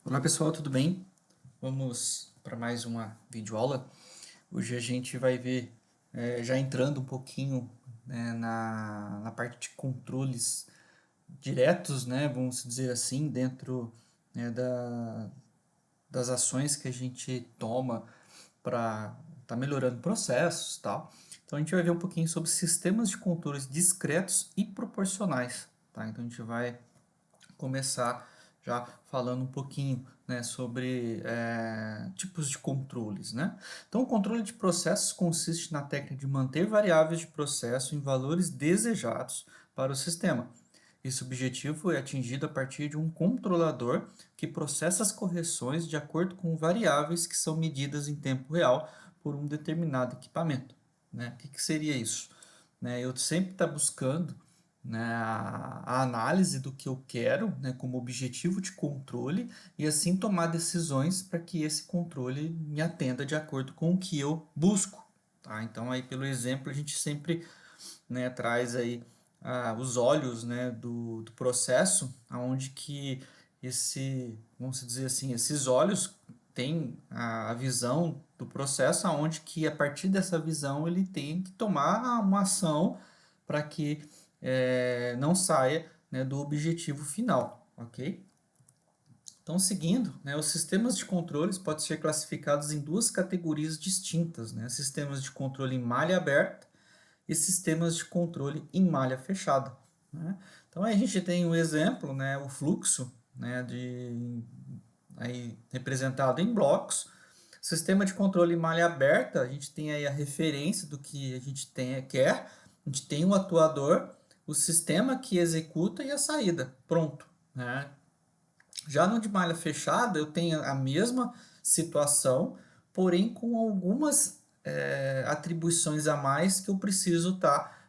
Olá pessoal, tudo bem? Vamos para mais uma videoaula. Hoje a gente vai ver, já entrando um pouquinho, né, na parte de controles diretos, né, vamos dizer assim, dentro, né, das ações que a gente toma para estar melhorando processos e tal. Então a gente vai ver um pouquinho sobre sistemas de controles discretos e proporcionais, tá? Então a gente vai começar já falando um pouquinho, né, sobre tipos de controles, né? Então, o controle de processos consiste na técnica de manter variáveis de processo em valores desejados para o sistema. Esse objetivo é atingido a partir de um controlador que processa as correções de acordo com variáveis que são medidas em tempo real por um determinado equipamento, né? O que seria isso? Né, eu sempre estou buscando, né, a análise do que eu quero, né, como objetivo de controle e assim tomar decisões para que esse controle me atenda de acordo com o que eu busco, tá? Então aí pelo exemplo a gente sempre, né, traz aí os olhos, né, do processo, aonde que vamos dizer assim, esses olhos têm a visão do processo, aonde que a partir dessa visão ele tem que tomar uma ação para que não saia, né, do objetivo final, ok? Então, seguindo, né, os sistemas de controles podem ser classificados em duas categorias distintas, né? Sistemas de controle em malha aberta e sistemas de controle em malha fechada, né? Então, aí a gente tem um exemplo, né, o fluxo, né, aí representado em blocos. Sistema de controle em malha aberta, a gente tem aí a referência do que a gente quer, a gente tem o atuador, o sistema que executa e a saída, pronto, né? Já no de malha fechada, eu tenho a mesma situação, porém com algumas atribuições a mais que eu preciso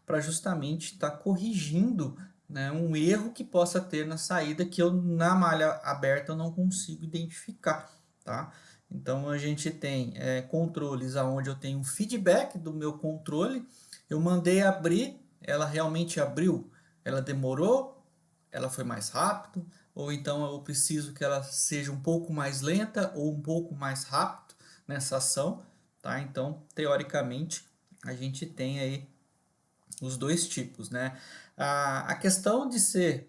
para justamente estar corrigindo, né, um erro que possa ter na saída que eu na malha aberta eu não consigo identificar, tá? Então a gente tem controles aonde eu tenho um feedback do meu controle, eu mandei abrir, ela realmente abriu, ela demorou, ela foi mais rápido, ou então eu preciso que ela seja um pouco mais lenta ou um pouco mais rápido nessa ação, tá? Então, teoricamente, a gente tem aí os dois tipos, né? A questão de ser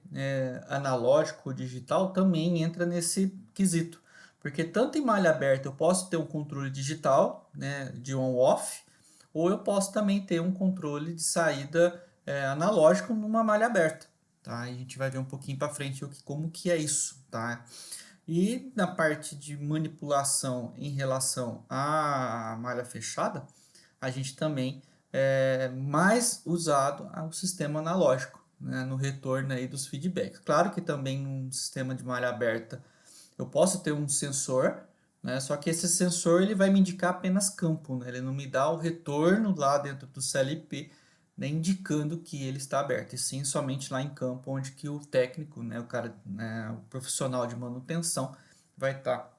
analógico ou digital também entra nesse quesito, porque tanto em malha aberta eu posso ter um controle digital, né, de on-off, ou eu posso também ter um controle de saída analógico numa malha aberta, tá? E a gente vai ver um pouquinho para frente como que é isso, tá? E na parte de manipulação em relação à malha fechada, a gente também mais usado o sistema analógico, né, no retorno aí dos feedbacks. Claro que também num sistema de malha aberta eu posso ter um sensor, né, só que esse sensor ele vai me indicar apenas campo, né, ele não me dá o retorno lá dentro do CLP, né, indicando que ele está aberto, e sim somente lá em campo, onde que o técnico, né, o cara, né, o profissional de manutenção vai estar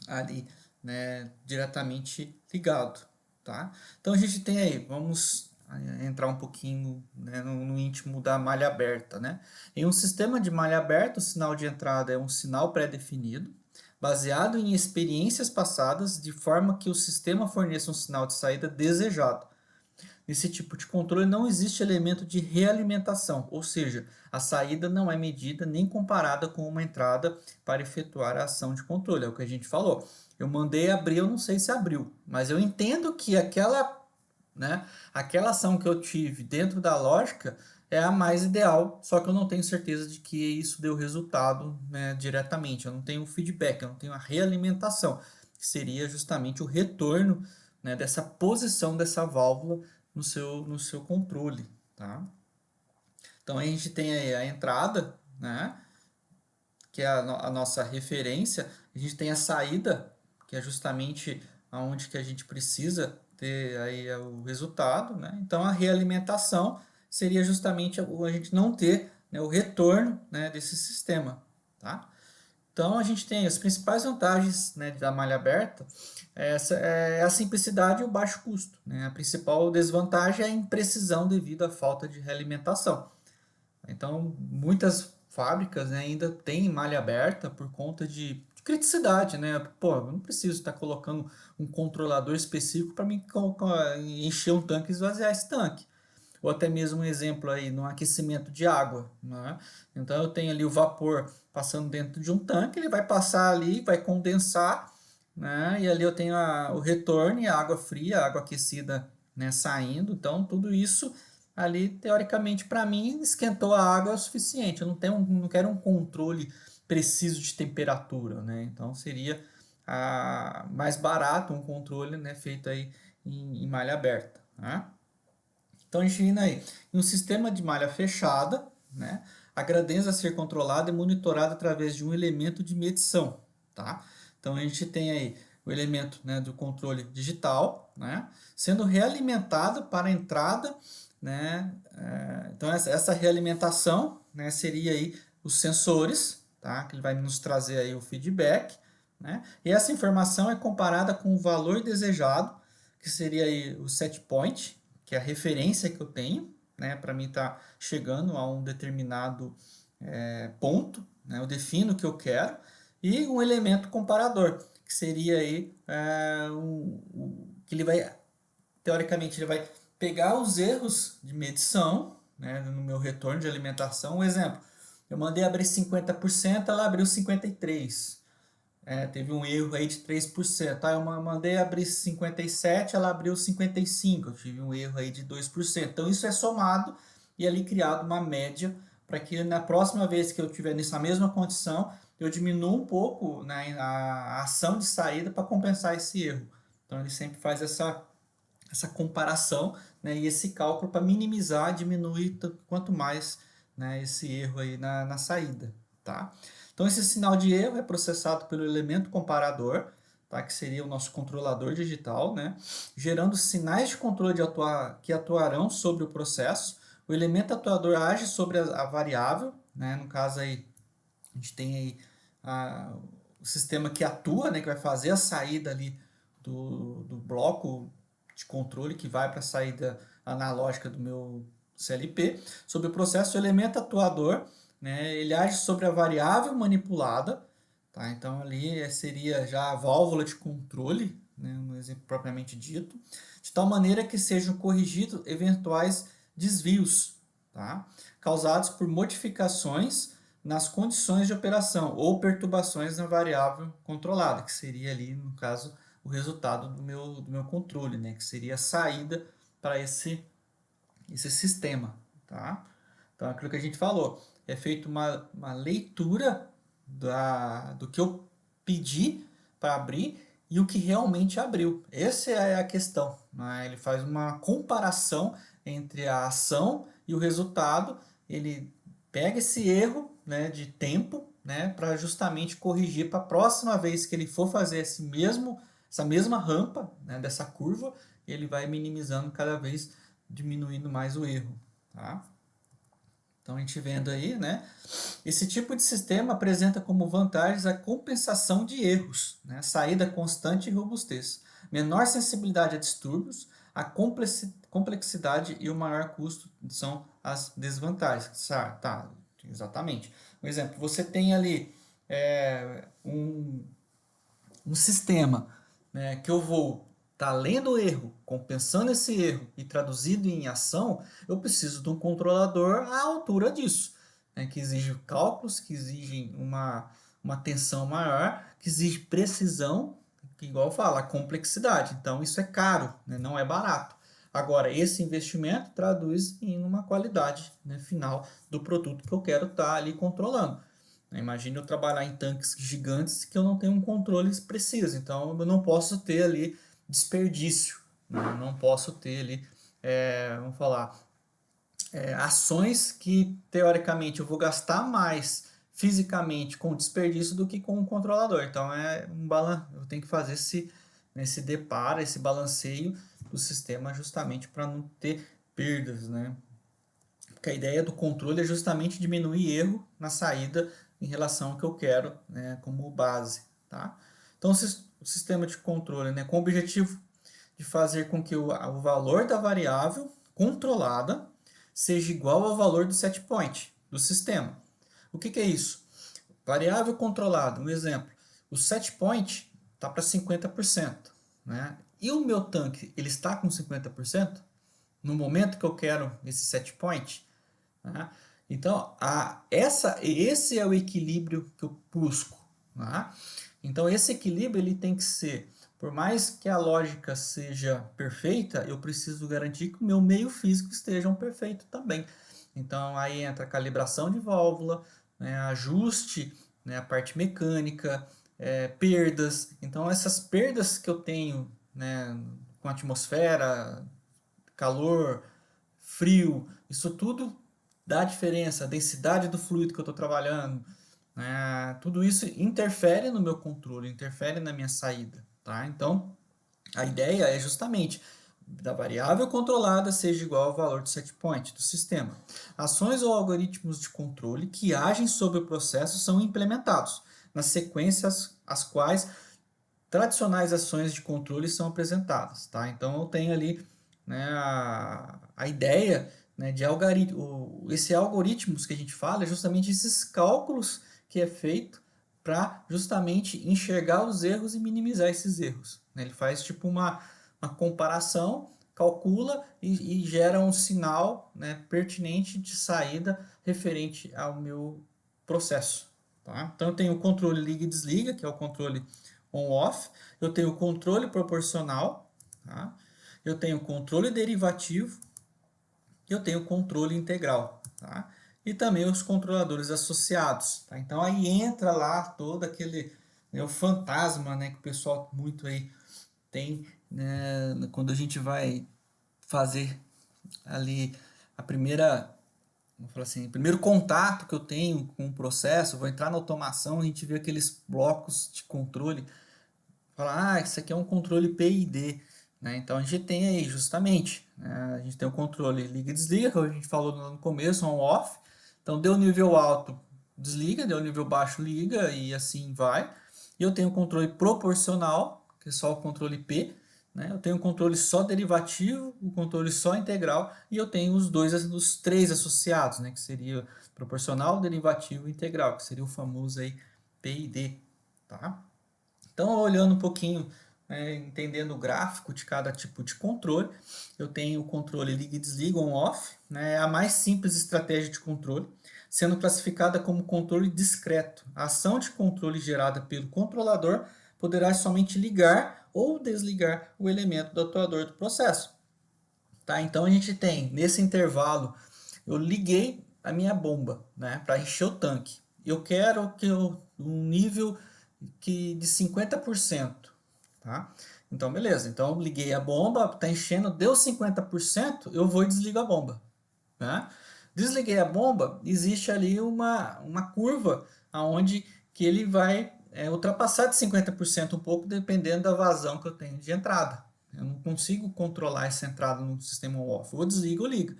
ali, né, diretamente ligado, tá? Então a gente tem aí, vamos entrar um pouquinho, né, no íntimo da malha aberta, né? Em um sistema de malha aberta, o sinal de entrada é um sinal pré-definido, baseado em experiências passadas, de forma que o sistema forneça um sinal de saída desejado. Nesse tipo de controle não existe elemento de realimentação, ou seja, a saída não é medida nem comparada com uma entrada para efetuar a ação de controle. É o que a gente falou. Eu mandei abrir, eu não sei se abriu, mas eu entendo que aquela ação que eu tive dentro da lógica é a mais ideal, só que eu não tenho certeza de que isso deu resultado, né, diretamente. Eu não tenho o feedback, eu não tenho a realimentação, que seria justamente o retorno, né, dessa posição dessa válvula no seu controle, tá? Então a gente tem aí a entrada, né, que é a nossa referência, a gente tem a saída, que é justamente aonde que a gente precisa ter aí o resultado, né? Então a realimentação seria justamente a gente não ter, né, o retorno, né, desse sistema, tá? Então a gente tem as principais vantagens, né, da malha aberta, essa é a simplicidade e o baixo custo, né? A principal desvantagem é a imprecisão devido à falta de realimentação. Então muitas fábricas, né, ainda têm malha aberta por conta de criticidade, né? Pô, eu não preciso estar colocando um controlador específico para mim encher um tanque e esvaziar esse tanque. Ou até mesmo um exemplo aí no aquecimento de água, né? Então eu tenho ali o vapor passando dentro de um tanque, ele vai passar ali, vai condensar, né? E ali eu tenho o retorno e a água fria, a água aquecida, né, saindo. Então tudo isso ali teoricamente para mim esquentou a água é o suficiente. Eu não quero um controle preciso de temperatura, né? Então seria mais barato um controle, né, feito aí em malha aberta, né? Então a gente indo aí, em um sistema de malha fechada, né, a gradiente a ser controlada e monitorada através de um elemento de medição, tá? Então a gente tem aí o elemento, né, do controle digital, né, sendo realimentado para a entrada, né, então essa realimentação, né, seria aí os sensores, tá, que ele vai nos trazer aí o feedback, né, e essa informação é comparada com o valor desejado, que seria aí o set point, que é a referência que eu tenho, né, para mim tá chegando a um determinado ponto, né, eu defino o que eu quero, e um elemento comparador, que seria aí que ele vai, teoricamente, ele vai pegar os erros de medição, né, no meu retorno de alimentação. Um exemplo, eu mandei abrir 50%, ela abriu 53%. Teve um erro aí de 3%. Tá? Eu mandei abrir 57, ela abriu 55. Eu tive um erro aí de 2%. Então isso é somado e ali criado uma média para que na próxima vez que eu tiver nessa mesma condição, eu diminua um pouco, né, a ação de saída para compensar esse erro. Então ele sempre faz essa comparação, né, e esse cálculo para minimizar, diminuir quanto mais, né, esse erro aí na saída, tá? Então esse sinal de erro é processado pelo elemento comparador, tá, que seria o nosso controlador digital, né, gerando sinais de controle que atuarão sobre o processo. O elemento atuador age sobre a variável, né, no caso aí a gente tem aí o sistema que atua, né, que vai fazer a saída ali do bloco de controle que vai para a saída analógica do meu CLP. Sobre o processo, o elemento atuador, né, ele age sobre a variável manipulada, tá? Então ali seria já a válvula de controle, né, no exemplo propriamente dito, de tal maneira que sejam corrigidos eventuais desvios, tá? Causados por modificações nas condições de operação ou perturbações na variável controlada, que seria ali, no caso, o resultado do meu controle, né? Que seria a saída para esse sistema, tá? Então, aquilo que a gente falou, é feita uma leitura do que eu pedi para abrir e o que realmente abriu. Essa é a questão, né? Ele faz uma comparação entre a ação e o resultado, ele pega esse erro, né, de tempo, né, para justamente corrigir para a próxima vez que ele for fazer essa mesma rampa, né, dessa curva, ele vai minimizando cada vez, diminuindo mais o erro, tá? Então a gente vendo aí, né, esse tipo de sistema apresenta como vantagens a compensação de erros, né, saída constante e robustez, menor sensibilidade a distúrbios, a complexidade e o maior custo são as desvantagens. Tá, exatamente. Por exemplo, você tem ali um sistema, né, que eu vou estar lendo o erro, compensando esse erro e traduzido em ação, eu preciso de um controlador à altura disso, né, que exige cálculos, que exigem uma tensão maior, que exige precisão, que igual fala, complexidade. Então isso é caro, né, não é barato. Agora, esse investimento traduz em uma qualidade, né, final do produto que eu quero estar ali controlando. Imagine eu trabalhar em tanques gigantes que eu não tenho um controle preciso, então eu não posso ter ali desperdício, né? Eu não posso ter ali, vamos falar, ações que teoricamente eu vou gastar mais fisicamente com desperdício do que com o controlador. Então eu tenho que fazer esse deparo, esse balanceio do sistema justamente para não ter perdas, né? Porque a ideia do controle é justamente diminuir erro na saída em relação ao que eu quero, né, como base, tá? Então, o sistema de controle, né, com o objetivo de fazer com que o valor da variável controlada seja igual ao valor do set point do sistema. O que é isso? Variável controlada, um exemplo. o set point está para 50%, né? E o meu tanque, ele está com 50% no momento que eu quero esse set point, né? Então, esse é o equilíbrio que eu busco, né? Então, esse equilíbrio ele tem que ser, por mais que a lógica seja perfeita, eu preciso garantir que o meu meio físico esteja perfeito também. Então, aí entra a calibração de válvula, né, ajuste, né, a parte mecânica, perdas. Então, essas perdas que eu tenho, né, com a atmosfera, calor, frio, isso tudo dá diferença, a densidade do fluido que eu estou trabalhando, né? Tudo isso interfere no meu controle, interfere na minha saída, tá? Então, a ideia é justamente da variável controlada seja igual ao valor do set point do sistema. Ações ou algoritmos de controle que agem sobre o processo são implementados nas sequências as quais tradicionais ações de controle são apresentadas, tá? Então eu tenho ali, né, a ideia, né, de algoritmo, esse algoritmos que a gente fala é justamente esses cálculos que é feito para justamente enxergar os erros e minimizar esses erros, né? Ele faz tipo uma comparação, calcula e gera um sinal, né, pertinente de saída referente ao meu processo, tá? Então eu tenho o controle liga e desliga, que é o controle on-off, eu tenho controle proporcional, tá? Eu tenho controle derivativo, eu tenho controle integral, tá? E também os controladores associados, tá? Então aí entra lá todo aquele, né, o fantasma, né, que o pessoal muito aí tem, né, quando a gente vai fazer ali a primeira, vamos falar assim, o primeiro contato que eu tenho com o processo, vou entrar na automação, a gente vê aqueles blocos de controle. Falar, isso aqui é um controle PID, né? Então a gente tem aí justamente, né? A gente tem o controle liga e desliga, que a gente falou no começo, on-off. Então deu nível alto, desliga, deu nível baixo, liga e assim vai. E eu tenho o controle proporcional, que é só o controle P, né? Eu tenho o controle só derivativo, o controle só integral e eu tenho os três associados, né? Que seria proporcional, derivativo e integral, que seria o famoso aí PID, tá? Então, olhando um pouquinho, né, entendendo o gráfico de cada tipo de controle, eu tenho o controle liga e desliga, on-off, né, é a mais simples estratégia de controle, sendo classificada como controle discreto. A ação de controle gerada pelo controlador poderá somente ligar ou desligar o elemento do atuador do processo. Tá? Então, a gente tem, nesse intervalo, eu liguei a minha bomba, né, para encher o tanque. Eu quero que um nível de 50%, tá? Então, beleza. Então, eu liguei a bomba, tá enchendo, deu 50%, eu vou e desligo a bomba, né? Desliguei a bomba, existe ali uma curva aonde que ele vai ultrapassar de 50% um pouco, dependendo da vazão que eu tenho de entrada. Eu não consigo controlar essa entrada no sistema on-off. Ou desligo ou ligo.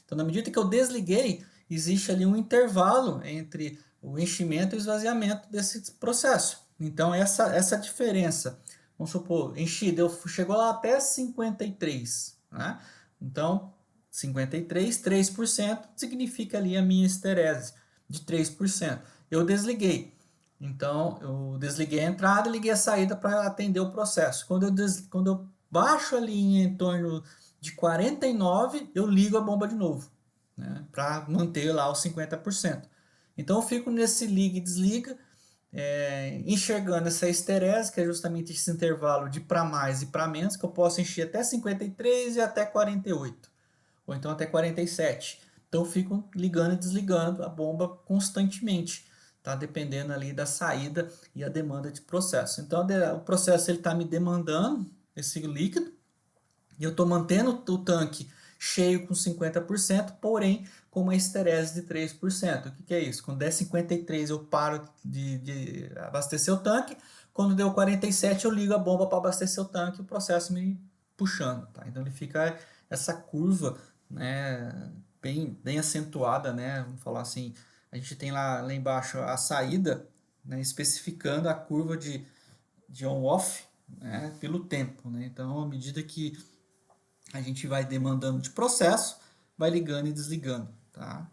Então, na medida que eu desliguei, existe ali um intervalo entre o enchimento e o esvaziamento desse processo. Então, essa diferença, vamos supor, enchi, chegou lá até 53, né? Então, 53, 3% significa ali a minha esterese de 3%. Eu desliguei. Então, eu desliguei a entrada e liguei a saída para atender o processo. Quando eu baixo ali em torno de 49, eu ligo a bomba de novo, né, para manter lá os 50%. Então eu fico nesse liga e desliga, enxergando essa esterese, que é justamente esse intervalo de para mais e para menos, que eu posso encher até 53 e até 48, ou então até 47. Então eu fico ligando e desligando a bomba constantemente, tá? Dependendo ali da saída e a demanda de processo. Então o processo ele está me demandando esse líquido, e eu estou mantendo o tanque cheio com 50%, porém com uma esterese de 3%. O que é isso? Quando der 53 eu paro de abastecer o tanque, quando deu 47 eu ligo a bomba para abastecer o tanque e o processo me puxando. Tá? Então ele fica essa curva, né, bem acentuada, né? Vamos falar assim, a gente tem lá embaixo a saída, né, especificando a curva de on-off, né, pelo tempo. Né? Então, à medida que a gente vai demandando de processo, vai ligando e desligando, tá?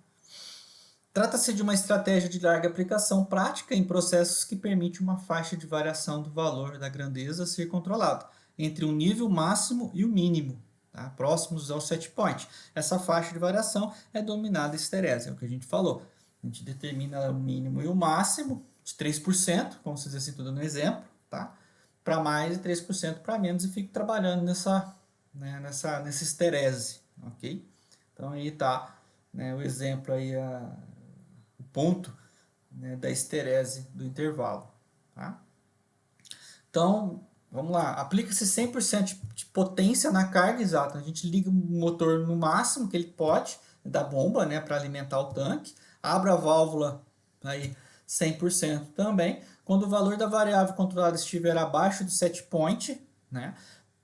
Trata-se de uma estratégia de larga aplicação prática em processos que permite uma faixa de variação do valor da grandeza ser controlado entre o nível máximo e o mínimo, tá? Próximos ao set point. Essa faixa de variação é denominada esterese, é o que a gente falou. A gente determina o mínimo e o máximo de 3%, vamos dizer assim, tudo no exemplo, tá? Para mais e 3% para menos, e fico trabalhando nessa esterese, ok? Então aí tá, né, o exemplo aí, o ponto, né, da esterese do intervalo, tá? Então, vamos lá, aplica-se 100% de potência na carga exata. A gente liga o motor no máximo que ele pode, da bomba, né, para alimentar o tanque, abre a válvula aí 100% também. Quando o valor da variável controlada estiver abaixo do set point, né,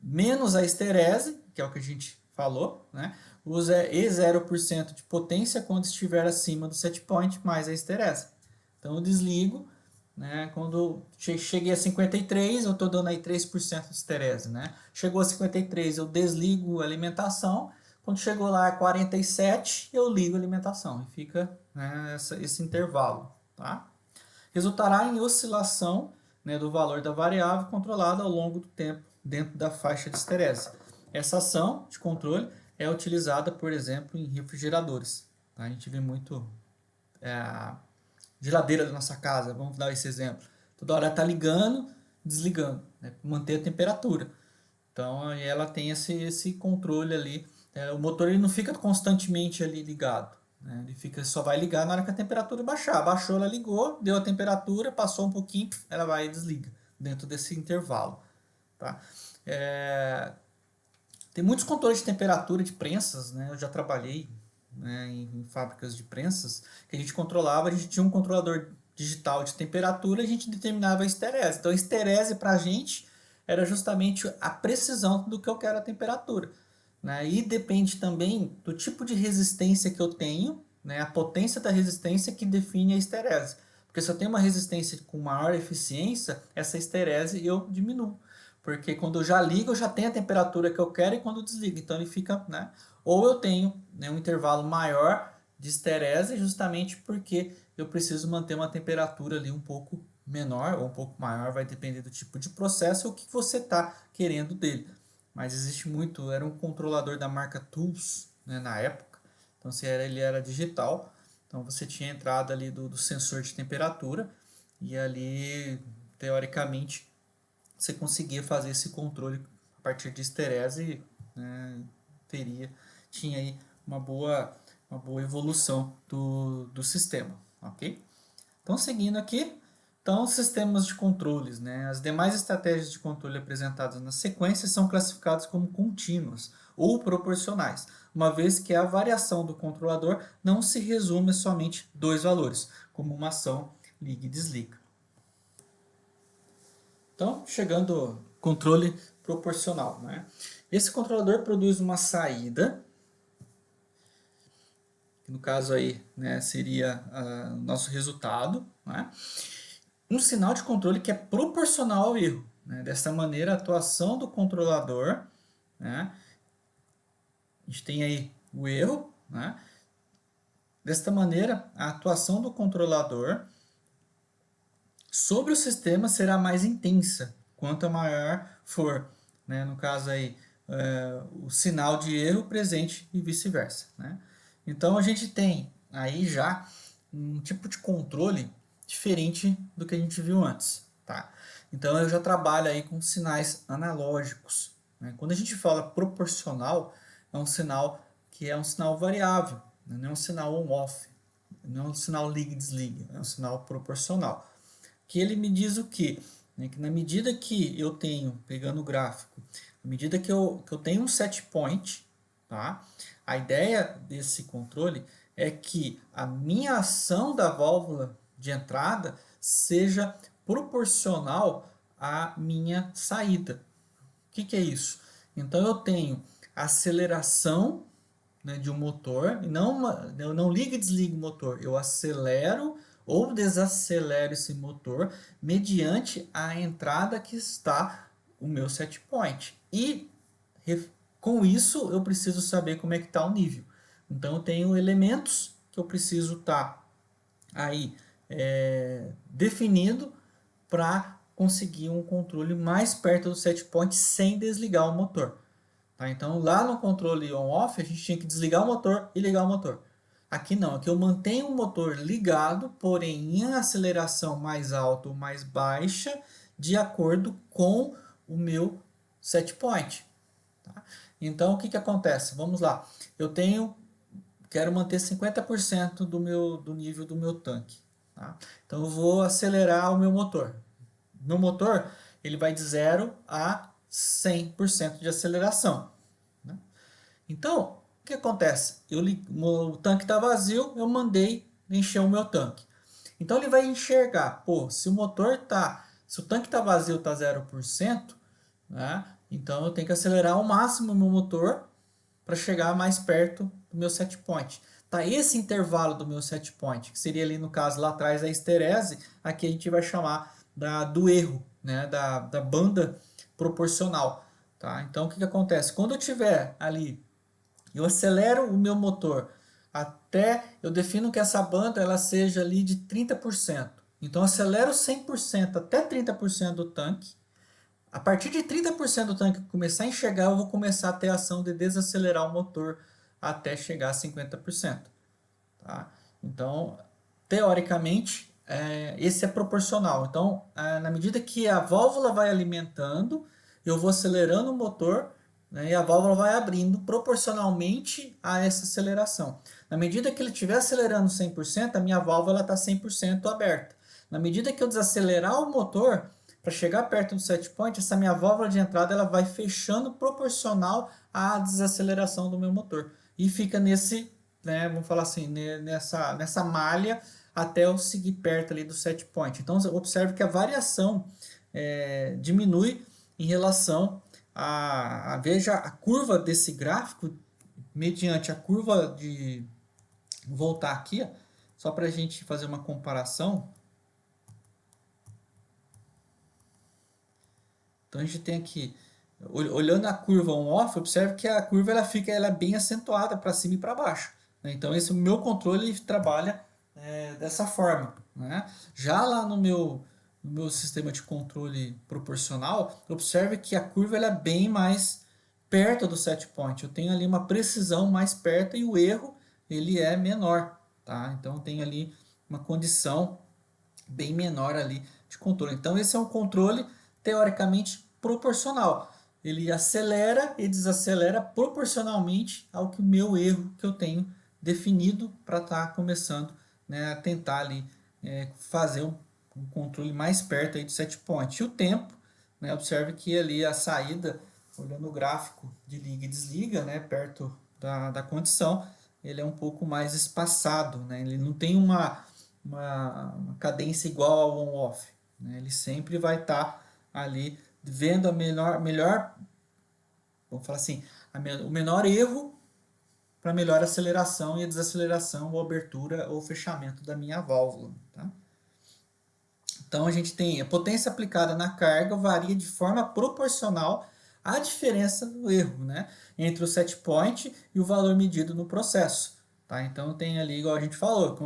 menos a esterese, que é o que a gente falou, né, usa E 0% de potência quando estiver acima do set point, mais a esterese. Então eu desligo, né, quando cheguei a 53, eu estou dando aí 3% de esterese, né? Chegou a 53, eu desligo a alimentação. Quando chegou lá a 47, eu ligo a alimentação. E fica, né, esse intervalo, tá? Resultará em oscilação, né, do valor da variável controlada ao longo do tempo dentro da faixa de esterese. Essa ação de controle é utilizada, por exemplo, em refrigeradores, tá? A gente vê muito a geladeira da nossa casa, vamos dar esse exemplo. Toda hora está ligando, desligando, né, para manter a temperatura. Então ela tem esse controle ali. O motor ele não fica constantemente ali ligado, né? Ele fica, só vai ligar na hora que a temperatura baixar. Baixou, ela ligou, deu a temperatura, passou um pouquinho, ela vai e desliga dentro desse intervalo, tá? É, tem muitos controles de temperatura de prensas, né? Eu já trabalhei, né, em fábricas de prensas que a gente controlava, a gente tinha um controlador digital de temperatura, a gente determinava a esterese. Então a esterese para a gente era justamente a precisão do que eu quero a temperatura, né? E depende também do tipo de resistência que eu tenho, né? A potência da resistência que define a esterese. Porque se eu tenho uma resistência com maior eficiência, essa esterese eu diminuo. Porque quando eu já ligo, eu já tenho a temperatura que eu quero, e quando eu desligo, então ele fica, né? Ou eu tenho, né, um intervalo maior de esterese, justamente porque eu preciso manter uma temperatura ali um pouco menor ou um pouco maior, vai depender do tipo de processo ou o que você está querendo dele. Mas existe muito, era um controlador da marca Tools, né, na época, então se ele era digital, então você tinha a entrada ali do sensor de temperatura, e ali, teoricamente, você conseguia fazer esse controle a partir de esterese, né, tinha aí uma boa evolução do sistema, ok? Então, seguindo aqui, então, sistemas de controles, né? As demais estratégias de controle apresentadas na sequência são classificadas como contínuas ou proporcionais, uma vez que a variação do controlador não se resume a somente dois valores, como uma ação liga e desliga. Então, chegando ao controle proporcional, né? Esse controlador produz uma saída, que no caso aí, né, seria o nosso resultado, né? Um sinal de controle que é proporcional ao erro, né? Dessa maneira, a atuação do controlador, né? A gente tem aí o erro, né? Desta maneira, a atuação do controlador sobre o sistema será mais intensa, quanto maior for, né, no caso aí, o sinal de erro presente e vice-versa, né? Então a gente tem aí já um tipo de controle diferente do que a gente viu antes, tá? Então eu já trabalho aí com sinais analógicos, né? Quando a gente fala proporcional, é um sinal que é um sinal variável, né? Não é um sinal on-off, não é um sinal liga e desliga, é um sinal proporcional que ele me diz o quê? Né, que na medida que eu tenho, pegando o gráfico, à medida que eu tenho um set point, tá? A ideia desse controle é que a minha ação da válvula de entrada seja proporcional à minha saída. O que é isso? Então eu tenho aceleração, né, de um motor, e eu não ligo e desligo o motor, eu acelero ou desacelero esse motor mediante a entrada que está o meu set point. E com isso eu preciso saber como é que está o nível. Então eu tenho elementos que eu preciso estar aí definido para conseguir um controle mais perto do set point sem desligar o motor. Tá? Então lá no controle on-off a gente tinha que desligar o motor e ligar o motor. Aqui não, aqui eu mantenho o motor ligado, porém em aceleração mais alta ou mais baixa, de acordo com o meu set point. Tá? Então o que que acontece? Vamos lá, quero manter 50% do nível do meu tanque. Tá? Então eu vou acelerar o meu motor. Meu motor ele vai de 0 a 100% de aceleração. Né? Então, o que acontece? O tanque está vazio, eu mandei encher o meu tanque. Então ele vai enxergar, pô, se o tanque está vazio, está 0%, né? Então eu tenho que acelerar ao máximo o meu motor para chegar mais perto do meu set point. Tá, esse intervalo do meu set point, que seria ali no caso lá atrás a esterese, aqui a gente vai chamar do erro, né? da banda proporcional. Tá? Então o que, que acontece? Quando eu tiver ali, eu acelero o meu motor até, eu defino que essa banda ela seja ali de 30%. Então eu acelero 100% até 30% do tanque. A partir de 30% do tanque começar a enxergar, eu vou começar a ter a ação de desacelerar o motor até chegar a 50%. Tá? Então, teoricamente, esse é proporcional. Então, na medida que a válvula vai alimentando, eu vou acelerando o motor, né, e a válvula vai abrindo proporcionalmente a essa aceleração. Na medida que ele estiver acelerando 100%, a minha válvula está 100% aberta. Na medida que eu desacelerar o motor, para chegar perto do set point, essa minha válvula de entrada ela vai fechando proporcional à desaceleração do meu motor. E fica nesse, né, vamos falar assim, nessa malha até eu seguir perto ali do set point. Então, observe que a variação diminui em relação veja a curva desse gráfico, mediante a curva de... Vou voltar aqui, ó, só para a gente fazer uma comparação. Então a gente tem aqui, olhando a curva on-off, observe que a curva ela é bem acentuada para cima e para baixo. Né? Então esse meu controle trabalha dessa forma. Né? Já lá no meu sistema de controle proporcional, observe que a curva ela é bem mais perto do set point. Eu tenho ali uma precisão mais perto e o erro ele é menor. Tá? Então eu tenho ali uma condição bem menor ali de controle. Então esse é um controle teoricamente proporcional. Ele acelera e desacelera proporcionalmente ao que o meu erro que eu tenho definido para estar começando, né, a tentar ali fazer um controle mais perto aí do set point. E o tempo, né, observe que ali a saída, olhando o gráfico de liga e desliga, né, perto da condição, ele é um pouco mais espaçado, né, ele não tem uma cadência igual ao on-off. Né? Ele sempre vai estar ali vendo melhor, vamos falar assim, o menor erro para melhor aceleração e a desaceleração ou abertura ou fechamento da minha válvula. Tá? Então a gente tem a potência aplicada na carga varia de forma proporcional à diferença do erro, né, entre o set point e o valor medido no processo. Tá? Então tem ali, igual a gente falou,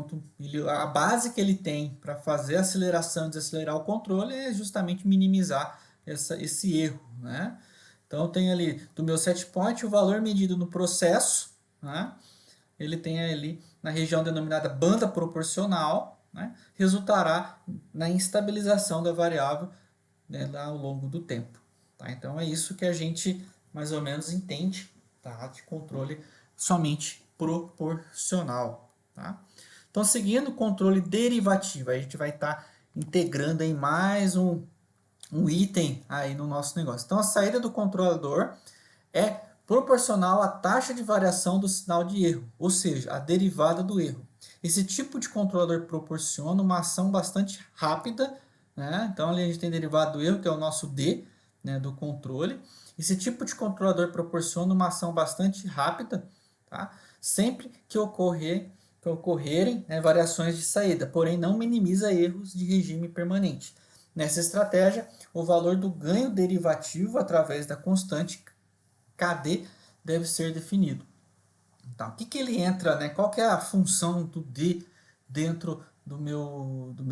a base que ele tem para fazer a aceleração e desacelerar o controle é justamente minimizar esse erro. Né? Então tem ali do meu set point o valor medido no processo, né? Ele tem ali na região denominada banda proporcional, né? Resultará na instabilização da variável, né, lá ao longo do tempo. Tá? Então é isso que a gente mais ou menos entende, tá, de controle somente proporcional. Tá? Então seguindo o controle derivativo, a gente vai estar integrando aí mais um item aí no nosso negócio. Então a saída do controlador é proporcional à taxa de variação do sinal de erro, ou seja, a derivada do erro. Esse tipo de controlador proporciona uma ação bastante rápida, né? Então ali a gente tem derivada do erro, que é o nosso D, né, do controle. Esse tipo de controlador proporciona uma ação bastante rápida, tá? Sempre que ocorrerem, né, variações de saída, porém não minimiza erros de regime permanente. Nessa estratégia, o valor do ganho derivativo através da constante KD deve ser definido. Então, o que ele entra, né? Qual que é a função do D dentro do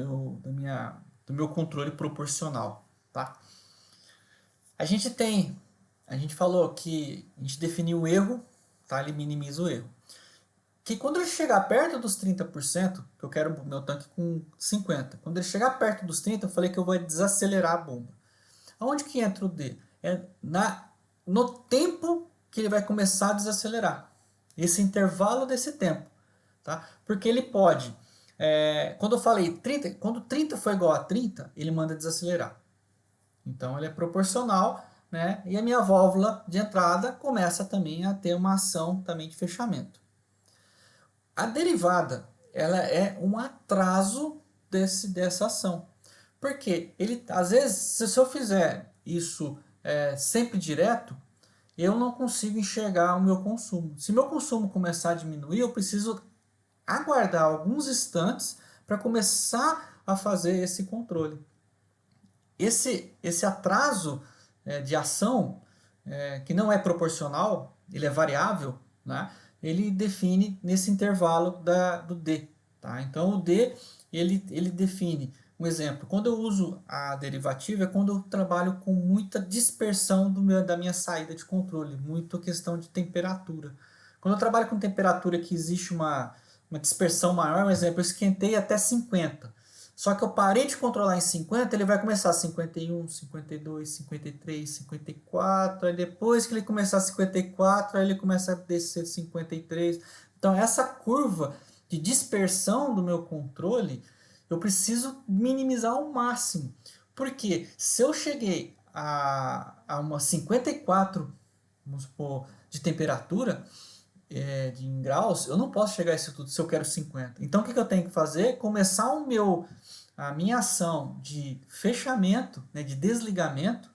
meu controle proporcional, tá? A gente falou que a gente definiu o erro, tá? Ele minimiza o erro. Que quando ele chegar perto dos 30%, que eu quero o meu tanque com 50%, quando ele chegar perto dos 30%, eu falei que eu vou desacelerar a bomba. Aonde que entra o D? No tempo que ele vai começar a desacelerar. Esse intervalo desse tempo. Tá? Porque ele pode, quando eu falei 30, quando 30 for igual a 30, ele manda desacelerar. Então ele é proporcional, né? E a minha válvula de entrada começa também a ter uma ação também de fechamento. A derivada, ela é um atraso dessa ação. Porque ele, às vezes, se eu fizer isso sempre direto, eu não consigo enxergar o meu consumo. Se meu consumo começar a diminuir, eu preciso aguardar alguns instantes para começar a fazer esse controle. Esse atraso de ação, que não é proporcional, ele é variável, né? Ele define nesse intervalo do D. Tá? Então o D ele define, um exemplo, quando eu uso a derivativa é quando eu trabalho com muita dispersão da minha saída de controle, muito questão de temperatura. Quando eu trabalho com temperatura que existe uma dispersão maior, um exemplo, eu esquentei até 50. Só que eu parei de controlar em 50, ele vai começar 51, 52, 53, 54. Aí depois que ele começar 54, aí ele começa a descer 53. Então essa curva de dispersão do meu controle, eu preciso minimizar ao máximo. Porque se eu cheguei a uma 54, vamos supor, de temperatura, em graus, eu não posso chegar a isso tudo se eu quero 50. Então o que eu tenho que fazer? Começar a minha ação de fechamento, né, de desligamento,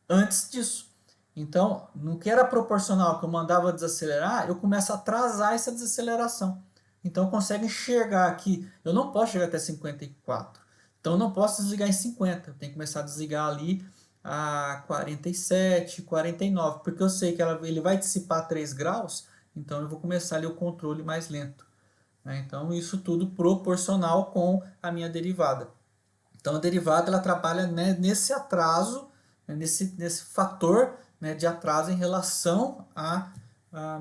antes disso. Então, no que era proporcional que eu mandava desacelerar, eu começo a atrasar essa desaceleração. Então, eu consigo enxergar que eu não posso chegar até 54. Então, eu não posso desligar em 50. Eu tenho que começar a desligar ali a 47, 49, porque eu sei que ele vai dissipar 3 graus, então eu vou começar ali o controle mais lento. Né? Então, isso tudo proporcional com a minha derivada. Então, a derivada ela trabalha, né, nesse atraso, né, nesse fator, né, de atraso em relação ao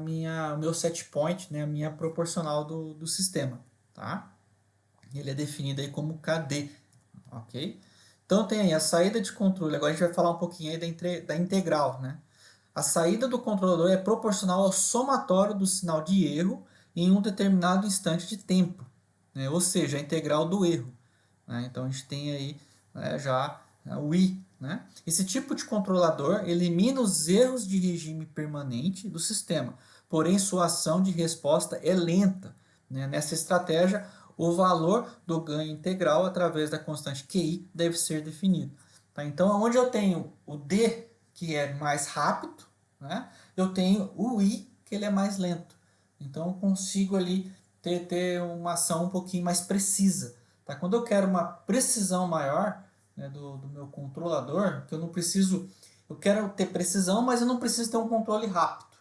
meu set point, né, a minha proporcional do sistema. Tá? Ele é definido aí como KD. Ok? Então, tem aí a saída de controle. Agora a gente vai falar um pouquinho aí da integral. Né? A saída do controlador é proporcional ao somatório do sinal de erro em um determinado instante de tempo, né? Ou seja, a integral do erro. Né? Então a gente tem aí, né, já o I. Né? Esse tipo de controlador elimina os erros de regime permanente do sistema, porém sua ação de resposta é lenta. Né? Nessa estratégia, o valor do ganho integral através da constante QI deve ser definido. Tá? Então, onde eu tenho o D, que é mais rápido, né? Eu tenho o I, que ele é mais lento. Então, eu consigo ali ter uma ação um pouquinho mais precisa. Tá? Quando eu quero uma precisão maior, né, do meu controlador, que eu não preciso, eu quero ter precisão, mas eu não preciso ter um controle rápido.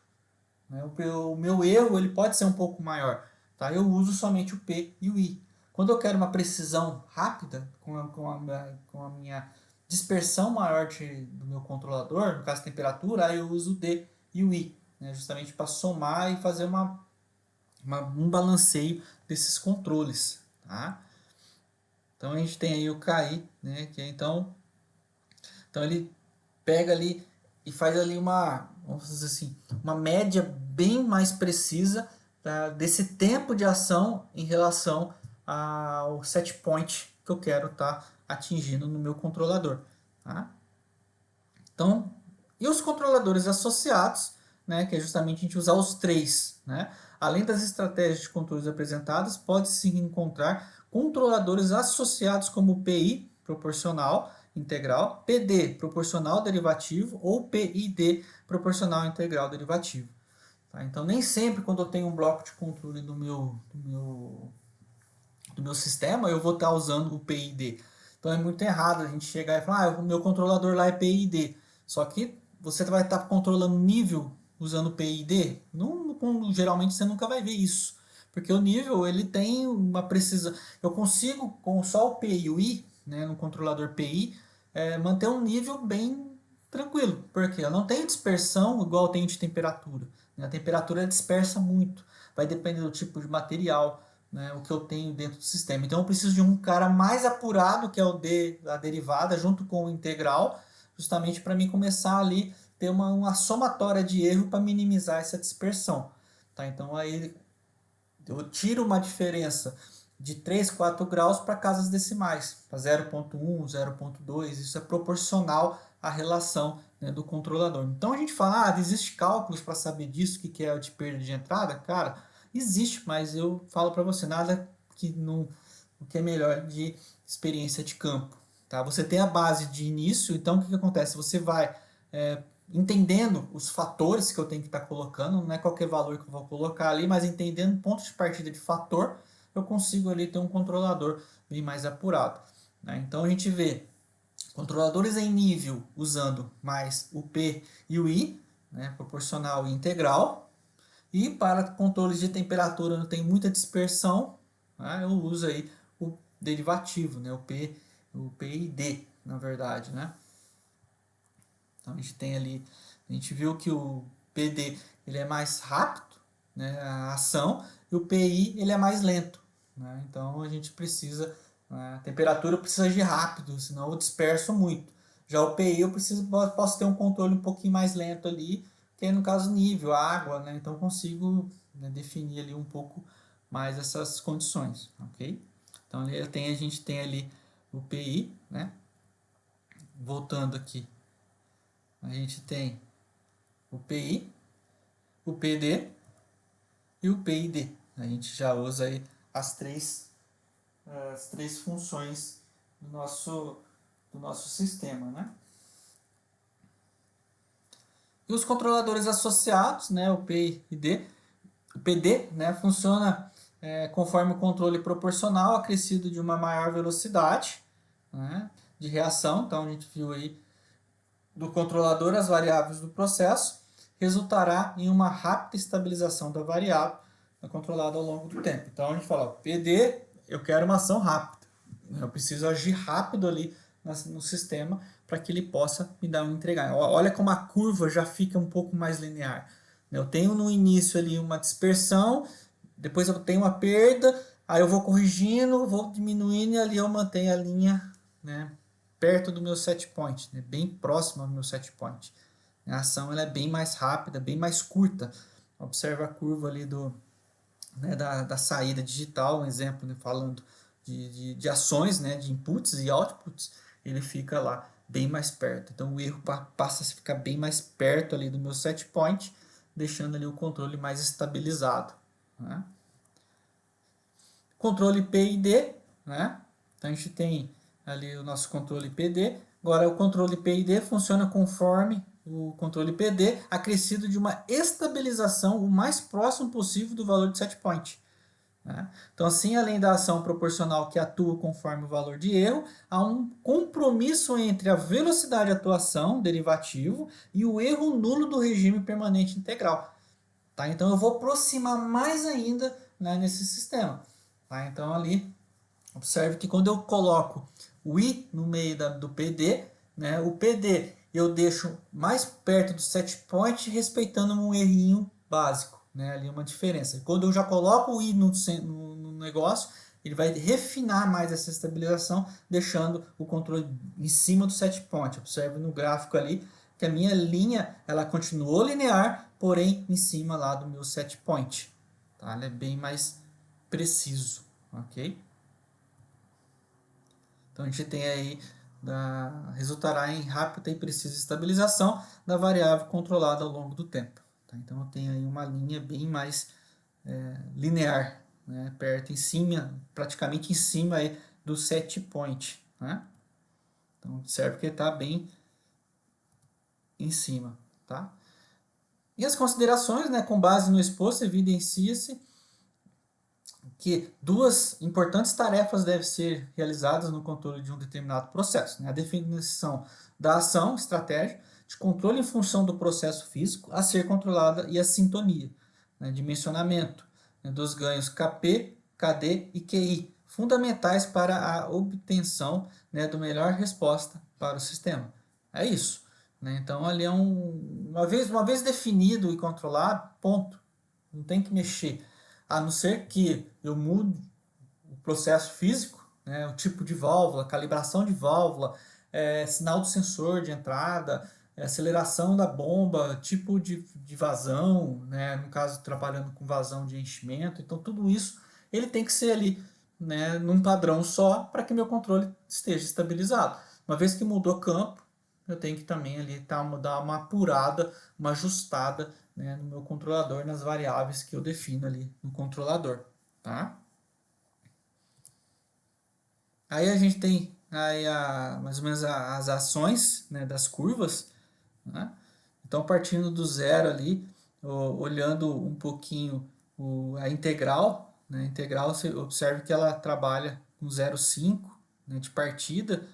Né? O meu erro ele pode ser um pouco maior. Tá? Eu uso somente o P e o I. Quando eu quero uma precisão rápida, com a minha dispersão maior do meu controlador, no caso temperatura, aí eu uso o D e o I, né? Justamente para somar e fazer um balanceio desses controles. Tá? Então a gente tem aí o KI, né? Que é, então ele pega ali e faz ali vamos dizer assim, uma média bem mais precisa, tá, desse tempo de ação em relação ao set point que eu quero estar atingindo no meu controlador. Tá? Então, e os controladores associados, né, que é justamente a gente usar os três. Né? Além das estratégias de controles apresentadas, pode-se encontrar controladores associados como PI, proporcional integral, PD, proporcional derivativo, ou PID, proporcional integral derivativo. Tá? Então, nem sempre quando eu tenho um bloco de controle do meu sistema, eu vou estar usando o PID. Então, é muito errado a gente chegar e falar, o meu controlador lá é PID. Só que você vai estar controlando nível usando PID? Não, geralmente você nunca vai ver isso. Porque o nível ele tem uma precisão. Eu consigo, com só o P e o I, né, no controlador PI, manter um nível bem tranquilo. Porque eu não tenho dispersão igual tem de temperatura. Né? A temperatura dispersa muito. Vai depender do tipo de material, né, o que eu tenho dentro do sistema. Então eu preciso de um cara mais apurado, que é o D, a derivada, junto com o integral, justamente para mim começar ali ter uma somatória de erro para minimizar essa dispersão. Tá? Então aí eu tiro uma diferença de 3, 4 graus para casas decimais, para 0,1, 0,2, isso é proporcional à relação, né, do controlador. Então a gente fala, existe cálculos para saber disso, o que é de perda de entrada? Cara, existe, mas eu falo para você, nada que não, o que é melhor de experiência de campo. Tá? Você tem a base de início, então o que acontece? Você vai entendendo os fatores que eu tenho que estar colocando, não é qualquer valor que eu vou colocar ali, mas entendendo pontos de partida de fator, eu consigo ali ter um controlador bem mais apurado. Né? Então a gente vê controladores em nível usando mais o P e o I, né, proporcional e integral, e para controles de temperatura não tem muita dispersão, né, eu uso aí o derivativo, né, o P e D, na verdade, né? Então a gente tem ali, a gente viu que o PD ele é mais rápido, né, a ação, e o PI ele é mais lento. Né? Então a gente precisa, a temperatura precisa agir rápido, senão eu disperso muito. Já o PI posso ter um controle um pouquinho mais lento ali, que é no caso nível, água, né? Então eu consigo, né, definir ali um pouco mais essas condições, ok? Então a gente tem ali o PI, né? Voltando aqui, a gente tem o PI, o PD e o PID. A gente já usa aí as três funções do nosso sistema, né? E os controladores associados, né, o P e D, o PD, né, funciona conforme o controle proporcional acrescido de uma maior velocidade, né, de reação. Então a gente viu aí do controlador as variáveis do processo, resultará em uma rápida estabilização da variável controlada ao longo do tempo. Então a gente fala, PD, eu quero uma ação rápida. Eu preciso agir rápido ali no sistema para que ele possa me dar um entregar. Olha como a curva já fica um pouco mais linear. Eu tenho no início ali uma dispersão, depois eu tenho uma perda, aí eu vou corrigindo, vou diminuindo e ali eu mantenho a linha, né, perto do meu set point, né, bem próximo ao meu set point. A ação ela é bem mais rápida, bem mais curta. Observa a curva ali né, da saída digital, um exemplo, né, falando de ações, né, de inputs e outputs, ele fica lá bem mais perto. Então o erro passa a ficar bem mais perto ali do meu set point, deixando ali o controle mais estabilizado. Né? Controle P e D, né? Então a gente tem ali o nosso controle PD. Agora o controle P e D funciona conforme o controle PD, acrescido de uma estabilização o mais próximo possível do valor de set point. Né? Então, assim, além da ação proporcional que atua conforme o valor de erro, há um compromisso entre a velocidade de atuação, derivativo, e o erro nulo do regime permanente integral. Tá? Então, eu vou aproximar mais ainda, né, nesse sistema. Tá? Então, ali, observe que quando eu coloco o I no meio do PD, né, o PD eu deixo mais perto do set point, respeitando um errinho básico, né, ali uma diferença. Quando eu já coloco o I no negócio, ele vai refinar mais essa estabilização, deixando o controle em cima do set point. Observe no gráfico ali que a minha linha ela continuou linear, porém em cima lá do meu set point. Tá? Ele é bem mais preciso, ok? Então a gente tem aí, resultará em rápida e precisa estabilização da variável controlada ao longo do tempo. Tá? Então eu tenho aí uma linha bem mais linear, né? Perto, em cima, praticamente em cima aí do set point. Né? Então observe que ele está bem em cima. Tá? E as considerações, né, com base no exposto, evidencia-se que duas importantes tarefas devem ser realizadas no controle de um determinado processo. Né? A definição da ação, estratégia, de controle em função do processo físico a ser controlada e a sintonia, né? Dimensionamento, né, dos ganhos KP, KD e QI, fundamentais para a obtenção, né, do melhor resposta para o sistema. É isso. Né? Então, ali é uma vez definido e controlado, ponto. Não tem que mexer. A não ser que eu mude o processo físico, né, o tipo de válvula, calibração de válvula, sinal do sensor de entrada, aceleração da bomba, tipo de vazão, né, no caso trabalhando com vazão de enchimento. Então tudo isso ele tem que ser ali, né, num padrão só para que meu controle esteja estabilizado. Uma vez que mudou campo, eu tenho que também ali dar uma apurada, uma ajustada, né, no meu controlador, nas variáveis que eu defino ali no controlador, tá? Aí a gente tem aí mais ou menos as ações, né, das curvas, né? Então, partindo do zero ali, olhando um pouquinho a integral, né? A integral, você observa que ela trabalha com 0,5, né, de partida,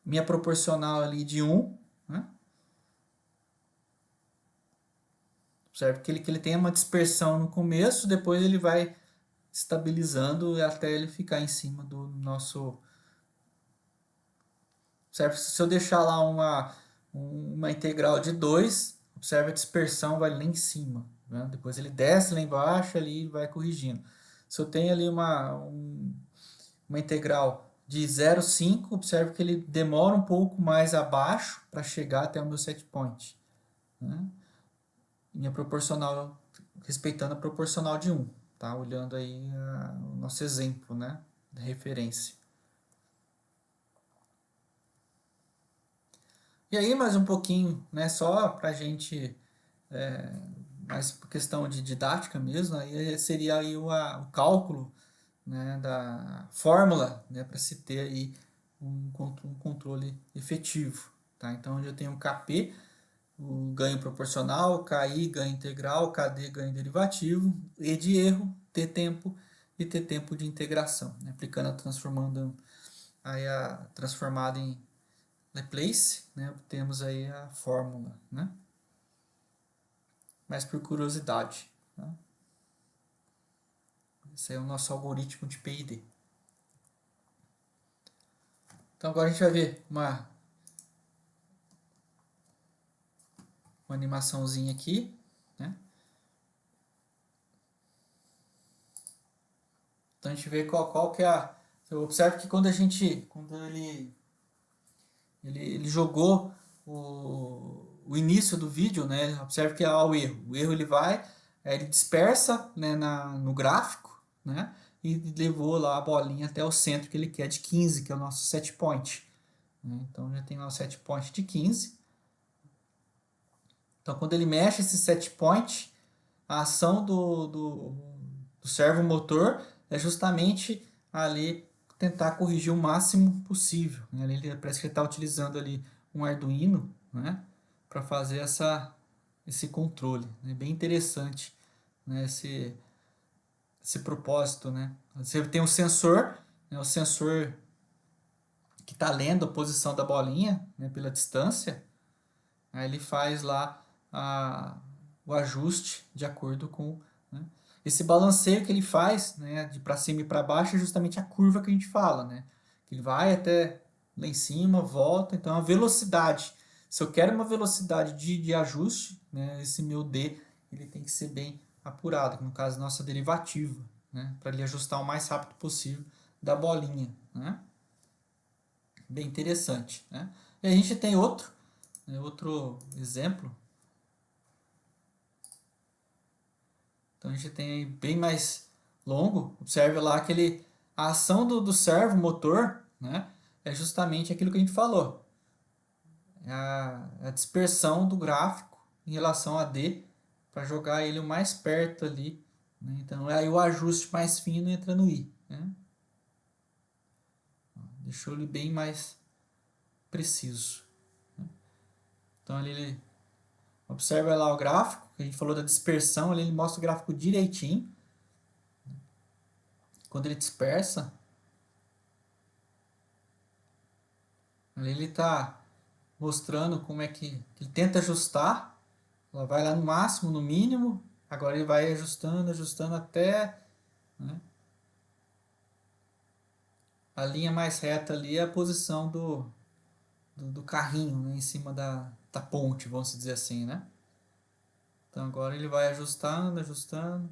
minha proporcional ali de 1, né? Observe que ele tem uma dispersão no começo, depois ele vai estabilizando até ele ficar em cima do nosso. Observe, se eu deixar lá uma integral de 2, observe a dispersão vai lá em cima. Né? Depois ele desce lá embaixo ali e vai corrigindo. Se eu tenho ali uma integral de 0,5, observe que ele demora um pouco mais abaixo para chegar até o meu set point. Né? Minha proporcional, respeitando a proporcional de 1. Tá? Olhando aí o nosso exemplo, né? De referência. E aí, mais um pouquinho, né, só para a gente, mais por questão de didática mesmo, aí seria aí o cálculo, né, da fórmula, né, para se ter aí um controle efetivo. Tá? Então, eu tenho KP, o ganho proporcional, KI, ganho integral, KD, ganho derivativo, E de erro, T tempo e T tempo de integração. Né? Aplicando, transformando aí a transformada em Laplace, né, obtemos aí a fórmula, né? Mas por curiosidade, né? Esse é o nosso algoritmo de PID. Então agora a gente vai ver uma animaçãozinha aqui, né? Então a gente vê qual que é a... Você observa que quando ele jogou o início do vídeo, né? Observe que há o erro. O erro ele vai, ele dispersa, né, no gráfico, né? E levou lá a bolinha até o centro que ele quer de 15, que é o nosso set point. Né? Então já tem lá o set point de 15. Então quando ele mexe esse set point, a ação do servo motor é justamente ali tentar corrigir o máximo possível. Né? Parece que ele está utilizando ali um Arduino, né, para fazer esse controle. É, né? Bem interessante, né, esse propósito. Né? Você tem um sensor, né, o sensor que está lendo a posição da bolinha, né, pela distância, aí ele faz lá o ajuste de acordo com, né, esse balanceio que ele faz, né, de para cima e para baixo é justamente a curva que a gente fala, né? Que ele vai até lá em cima, volta, então a velocidade. Se eu quero uma velocidade de ajuste, né, esse meu D ele tem que ser bem apurado, que no caso nossa derivativa, né, para ele ajustar o mais rápido possível da bolinha, né? Bem interessante, né? E a gente tem outro exemplo. Então a gente tem aí bem mais longo. Observe lá que a ação do servo motor, né, é justamente aquilo que a gente falou. É a dispersão do gráfico em relação a D para jogar ele o mais perto ali. Né? Então aí o ajuste mais fino entra no I. Né? Deixou ele bem mais preciso. Então ali ele observa lá o gráfico, que a gente falou da dispersão, ali ele mostra o gráfico direitinho. Quando ele dispersa, ali ele está mostrando como é que ele tenta ajustar. Ela vai lá no máximo, no mínimo, Agora ele vai ajustando, ajustando até, né, a linha mais reta ali é a posição do carrinho, né, em cima da ponte, vamos dizer assim, né? Então agora ele vai ajustando, ajustando,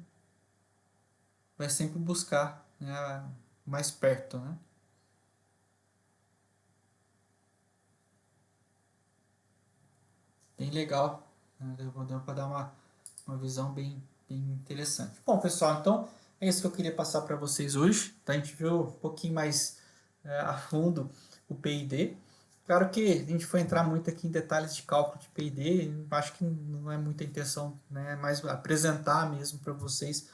vai sempre buscar, né, mais perto, né? Bem legal, né? Deu para dar uma visão bem interessante. Bom, pessoal, então é isso que eu queria passar para vocês hoje. Tá? A gente viu um pouquinho mais a fundo o P&D. Claro que a gente foi entrar muito aqui em detalhes de cálculo de P&D, acho que não é muita intenção, né? É mais apresentar mesmo para vocês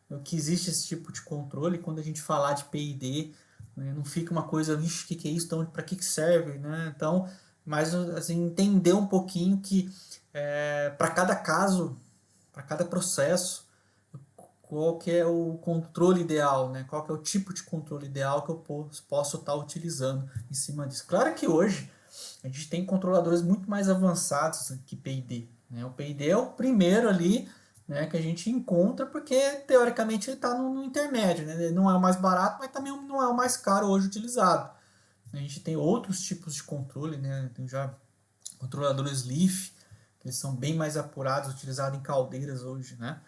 o que existe esse tipo de controle. Quando a gente falar de P&D, né, não fica uma coisa, vixe, o que é isso, então, para que serve, né? Então, mas assim, entender um pouquinho que para cada caso, para cada processo, qual que é o controle ideal, né? Qual que é o tipo de controle ideal que eu posso estar utilizando em cima disso. Claro que hoje a gente tem controladores muito mais avançados que P&D, né? O P&D é o primeiro ali, né, que a gente encontra porque teoricamente ele está no intermédio, né? Ele não é o mais barato, mas também não é o mais caro hoje utilizado. A gente tem outros tipos de controle, né? Tem já controladores Leaf, que eles são bem mais apurados, utilizados em caldeiras hoje, né?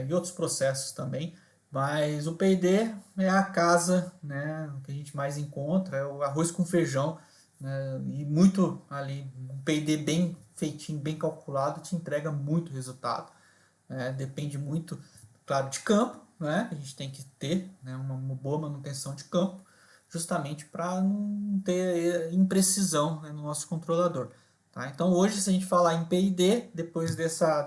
E outros processos também. Mas o P&D é a casa, né, que a gente mais encontra, é o arroz com feijão, né, e muito ali, um P&D bem feitinho, bem calculado, te entrega muito resultado. Depende muito, claro, de campo, né? A gente tem que ter, né, uma boa manutenção de campo, justamente para não ter imprecisão, né, no nosso controlador. Tá? Então hoje, se a gente falar em P&D, depois dessa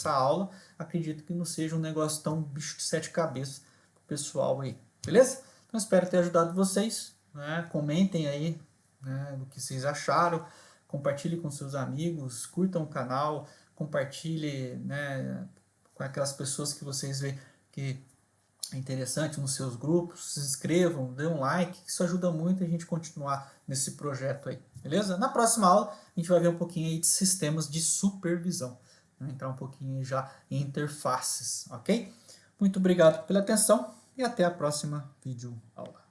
aula, acredito que não seja um negócio tão bicho de sete cabeças pro pessoal aí, beleza? Então espero ter ajudado vocês, né? Comentem aí, né, o que vocês acharam, compartilhe com seus amigos, curtam o canal, compartilhe, né, com aquelas pessoas que vocês veem que é interessante nos seus grupos, se inscrevam, dê um like, isso ajuda muito a gente continuar nesse projeto aí, beleza? Na próxima aula a gente vai ver um pouquinho aí de sistemas de supervisão, né? Entrar um pouquinho já em interfaces, ok? Muito obrigado pela atenção e até a próxima vídeo aula.